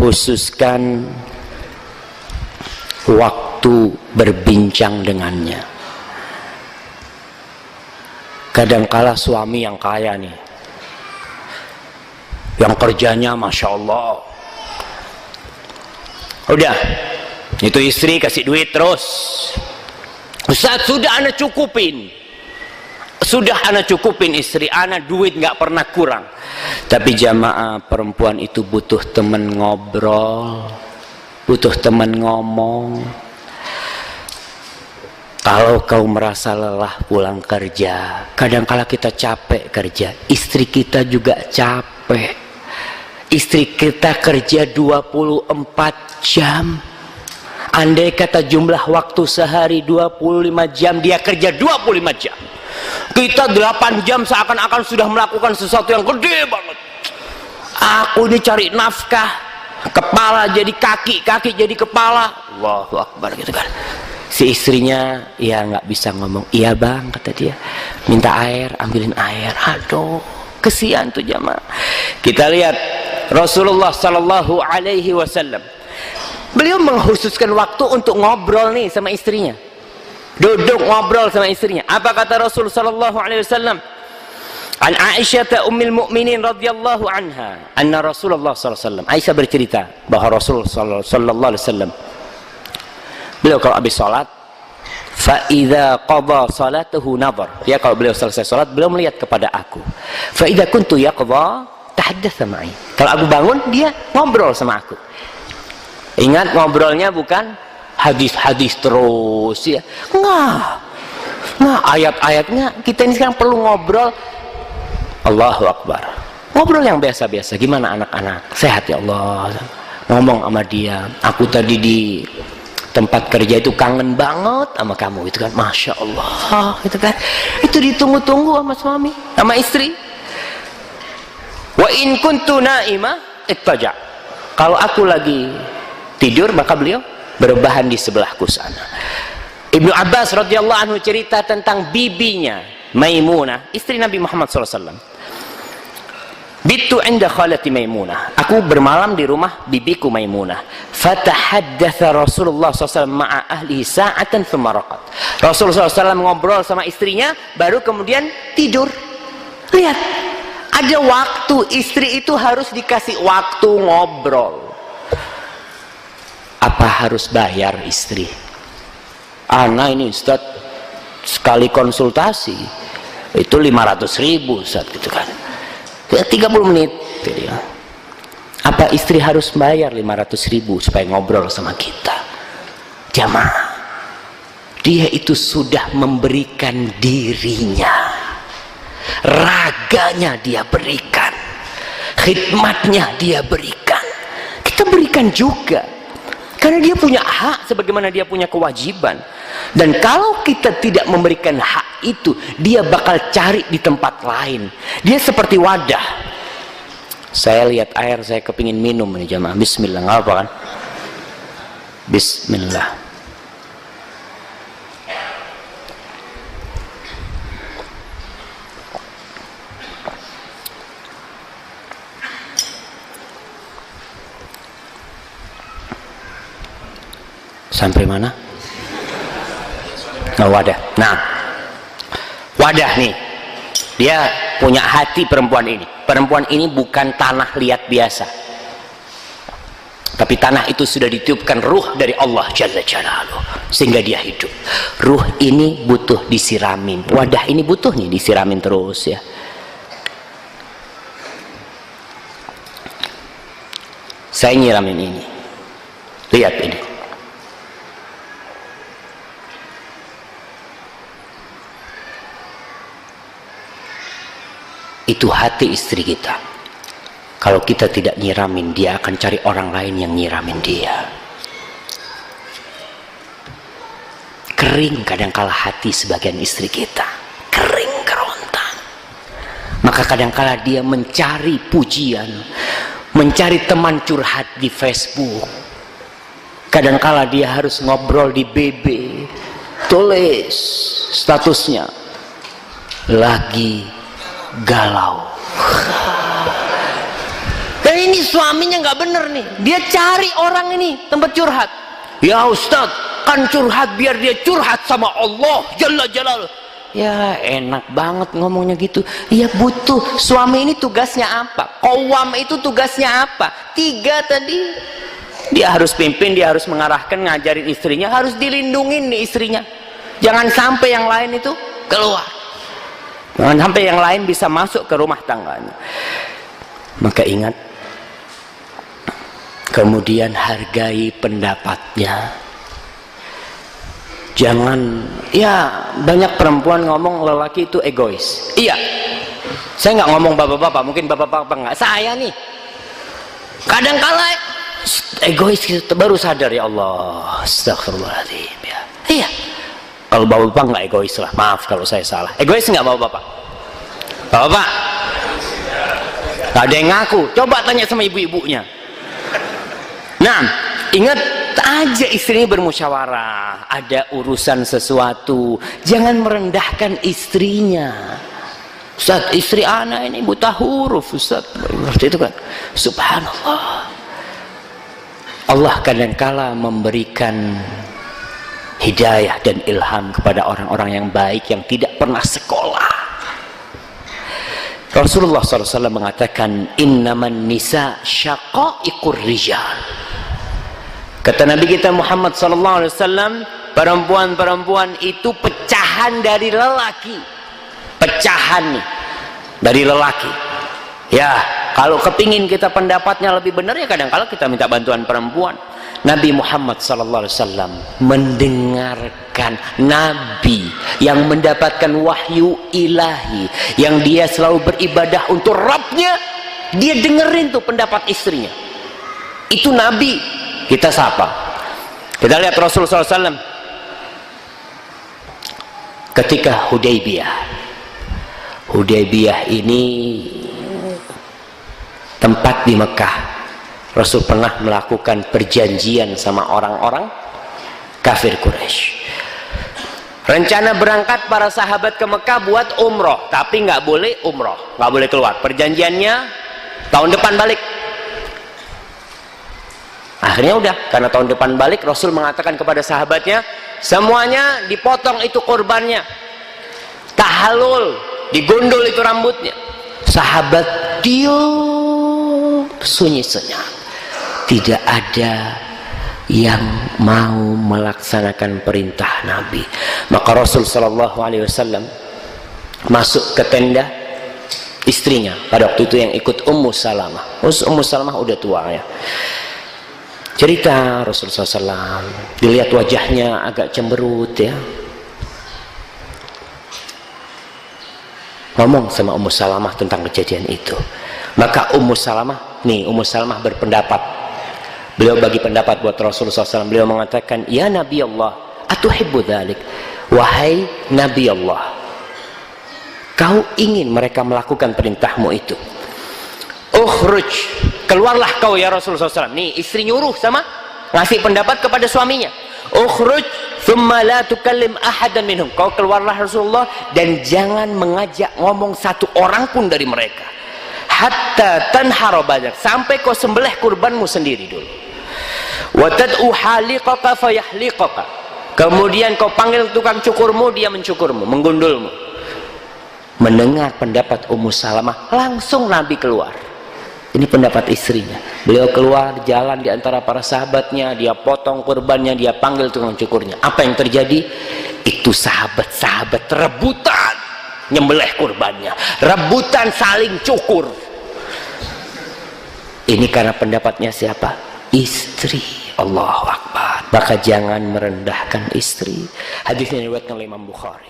khususkan waktu berbincang dengannya. Kadangkala suami yang kaya nih, yang kerjanya Masya Allah, udah itu istri kasih duit terus, Ustaz sudah ana cukupin, sudah ana cukupin istri ana, duit nggak pernah kurang. Tapi jamaah, perempuan itu butuh teman ngobrol, butuh teman ngomong. Kalau kau merasa lelah pulang kerja, kadangkala kita capek kerja, istri kita juga capek. Istri kita kerja 24 jam. Andai kata jumlah waktu sehari 25 jam, dia kerja 25 jam. Kita 8 jam seakan-akan sudah melakukan sesuatu yang gede banget. Aku ini cari nafkah, kepala jadi kaki, kaki jadi kepala. Allahu Akbar gitu kan. Si istrinya ya nggak bisa ngomong, iya bang kata dia, minta air, ambilin air. Aduh, kesian tuh jamaah. Kita lihat Rasulullah Sallallahu Alaihi Wasallam, beliau mengkhususkan waktu untuk ngobrol nih sama istrinya, duduk ngobrol sama istrinya. Apa kata Rasul Sallallahu Alaihi Wasallam? An Aisyah Ummul Mukminin radhiyallahu anha, anna Rasulullah Sallallahu Alaihi Wasallam, Aisyah bercerita bahwa Rasul Sallallahu Alaihi Wasallam, beliau kalau habis sholat, fa idza qada salatahu nadhar, ya kalau beliau selesai sholat beliau melihat kepada aku. Fa idza kuntu yaqdha tahaddatsa ma'i, kalau aku bangun dia ngobrol sama aku. Ingat, ngobrolnya bukan hadis-hadis terus ya, nggak ayat-ayatnya. Kita ini sekarang perlu ngobrol. Allahu Akbar, ngobrol yang biasa-biasa. Gimana anak-anak, sehat ya Allah, ngomong sama dia, aku tadi di tempat kerja itu kangen banget sama kamu, itu kan, Masya Allah, itu kan, itu ditunggu-tunggu sama suami, sama istri. Wa in kuntu naima ittaja, kalau aku lagi tidur maka beliau berbahan di sebelahku sana. Ibnu Abbas radhiyallahu anhu cerita tentang bibinya Maimunah, istri Nabi Muhammad SAW. Bitu inda khalati Maimunah, aku bermalam di rumah bibiku Maimunah. Fatahaddatsa Rasulullah SAW ma'a ahlihi sa'atan thumma raqad. Rasulullah SAW ngobrol sama istrinya, baru kemudian tidur. Lihat, ada waktu. Istri itu harus dikasih waktu ngobrol. Apa harus bayar istri? Ana ini Ustaz, sekali konsultasi itu 500.000 Ustaz, gitu kan, 30 menit gitu ya. Apa istri harus bayar 500.000 supaya ngobrol sama kita? Jamaah, dia itu sudah memberikan dirinya, raganya dia berikan, khidmatnya dia berikan, kita berikan juga, karena dia punya hak sebagaimana dia punya kewajiban. Dan kalau kita tidak memberikan hak itu, dia bakal cari di tempat lain. Dia seperti wadah. Saya lihat air, saya kepingin minum ini jamaah. Bismillah, nggak apa kan? Bismillah. Sampai mana? Oh, wadah. Nah, wadah nih, dia punya hati perempuan ini. Perempuan ini bukan tanah liat biasa, tapi tanah itu sudah ditiupkan ruh dari Allah Jalla Jalaluhu, sehingga dia hidup. Ruh ini butuh disiramin, wadah ini butuh nih disiramin terus ya. Saya nyiramin ini, lihat ini. Itu hati istri kita. Kalau kita tidak nyiramin, dia akan cari orang lain yang nyiramin dia. Kering kadangkala hati sebagian istri kita, kering kerontang. Maka kadangkala dia mencari pujian, mencari teman curhat di Facebook. Kadangkala dia harus ngobrol di BB, tulis statusnya lagi galau. Dan ini Ini suaminya nggak bener nih, dia cari orang ini tempat curhat. Ya Ustadz, kan curhat biar dia curhat sama Allah Jalla Jalaluh. Ya enak banget ngomongnya gitu. Ya butuh. Suami ini tugasnya apa? Qawwam itu tugasnya apa? 3 tadi. Dia harus pimpin, dia harus mengarahkan, ngajarin istrinya, harus dilindungin nih istrinya. Jangan sampai yang lain itu keluar. Jangan sampai yang lain bisa masuk ke rumah tangganya. Maka ingat, kemudian hargai pendapatnya. Jangan, ya banyak perempuan ngomong lelaki itu egois. Iya, saya nggak ngomong bapak-bapak, mungkin bapak-bapak nggak, saya nih kadang-kala egois gitu, baru sadar, ya Allah, astagfirullahaladzim ya. Iya, kalau bapak-bapak nggak egois lah, maaf kalau saya salah. Egois nggak bapak-bapak? Bapak nggak ada yang ngaku, coba tanya sama ibu-ibunya. Nah, ingat aja istrinya bermusyawarah, ada urusan sesuatu, jangan merendahkan istrinya. Ustaz, istri anak ini buta huruf, Ustaz, seperti itu kan. Subhanallah, Allah kadangkala memberikan hidayah dan ilham kepada orang-orang yang baik yang tidak pernah sekolah. Rasulullah SAW mengatakan, innaman nisa syaqaiqur rijal. Kata Nabi kita Muhammad SAW, perempuan-perempuan itu pecahan dari lelaki. Pecahan nih dari lelaki. Ya, kalau kepingin kita pendapatnya lebih benar, ya kadang-kala kita minta bantuan perempuan. Nabi Muhammad SAW mendengarkan Nabi yang mendapatkan wahyu ilahi, yang dia selalu beribadah untuk Rabbnya, dia dengerin tuh pendapat istrinya. Itu Nabi. Kita sapa, kita lihat Rasulullah SAW ketika Hudaybiyah ini tempat di Mekah. Rasul pernah melakukan perjanjian sama orang-orang kafir Quraisy. Rencana berangkat para sahabat ke Mekah buat umroh, tapi nggak boleh umroh, nggak boleh keluar. Perjanjiannya tahun depan balik. Akhirnya udah, karena tahun depan balik, Rasul mengatakan kepada sahabatnya, semuanya dipotong itu korbannya, tahallul, digundul itu rambutnya. Sahabat diam, sunyi senyap, tidak ada yang mau melaksanakan perintah Nabi. Maka Rasul SAW masuk ke tenda istrinya. Pada waktu itu yang ikut Ummu Salamah. Ummu Salamah udah tua ya. Cerita Rasulullah SAW, dilihat wajahnya agak cemberut ya. Ngomong sama Ummu Salamah tentang kejadian itu. Maka Ummu Salamah berpendapat. Beliau bagi pendapat buat Rasulullah SAW. Beliau mengatakan, ya Nabi Allah, atuhibbu dzalik. Wahai Nabi Allah, kau ingin mereka melakukan perintahmu itu. Ukhruj, keluarlah kau ya Rasulullah SAW. Nih istri nyuruh sama ngasih pendapat kepada suaminya. Ukhruj thumma la tukallim ahadan minhum. Kau keluarlah Rasulullah dan jangan mengajak ngomong satu orang pun dari mereka. Hatta tanhara badak, sampai kau sembelih kurbanmu sendiri dulu. Wa tad'u haliqaka fayahliqaka. Kemudian kau panggil tukang cukurmu, dia mencukurmu, menggundulmu. Mendengar pendapat Ummu Salamah, langsung Nabi keluar. Ini pendapat istrinya. Beliau keluar jalan di antara para sahabatnya, dia potong kurbannya, dia panggil tukang cukurnya. Apa yang terjadi? Itu sahabat-sahabat rebutan nyembelih kurbannya, rebutan saling cukur. Ini karena pendapatnya siapa? Istri. Allahu Akbar. Maka jangan merendahkan istri. Hadis ini diriwayatkan oleh Imam Bukhari.